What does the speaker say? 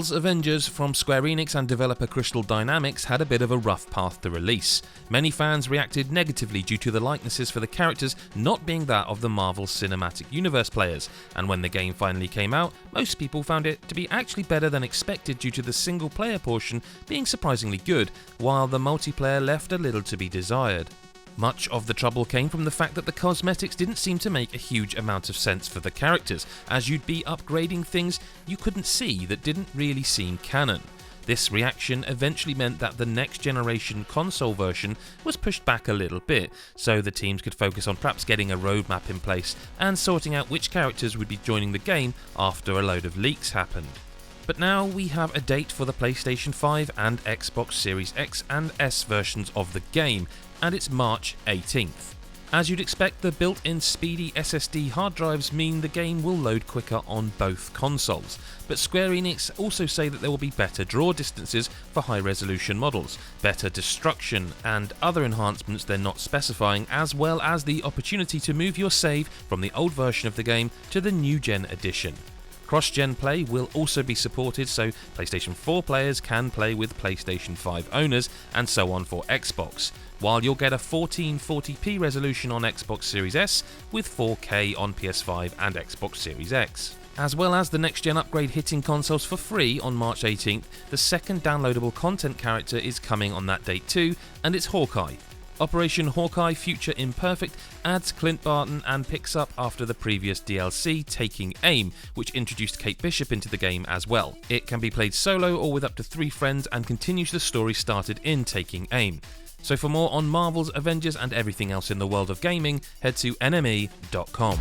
Marvel's Avengers from Square Enix and developer Crystal Dynamics had a bit of a rough path to release. Many fans reacted negatively due to the likenesses for the characters not being that of the Marvel Cinematic Universe players, and when the game finally came out, most people found it to be actually better than expected due to the single player portion being surprisingly good, while the multiplayer left a little to be desired. Much of the trouble came from the fact that the cosmetics didn't seem to make a huge amount of sense for the characters, as you'd be upgrading things you couldn't see that didn't really seem canon. This reaction eventually meant that the next generation console version was pushed back a little bit, so the teams could focus on perhaps getting a roadmap in place and sorting out which characters would be joining the game after a load of leaks happened. But now we have a date for the PlayStation 5 and Xbox Series X and S versions of the game, and it's March 18th. As you'd expect, the built-in speedy SSD hard drives mean the game will load quicker on both consoles, but Square Enix also say that there will be better draw distances for high-resolution models, better destruction, and other enhancements they're not specifying, as well as the opportunity to move your save from the old version of the game to the new-gen edition. Cross-gen play will also be supported, so PlayStation 4 players can play with PlayStation 5 owners, and so on for Xbox, while you'll get a 1440p resolution on Xbox Series S with 4K on PS5 and Xbox Series X. As well as the next-gen upgrade hitting consoles for free on March 18th, the second downloadable content character is coming on that date too, and it's Hawkeye. Operation Hawkeye Future Imperfect adds Clint Barton and picks up after the previous DLC, Taking Aim, which introduced Kate Bishop into the game as well. It can be played solo or with up to 3 friends and continues the story started in Taking Aim. So for more on Marvel's Avengers and everything else in the world of gaming, head to nme.com.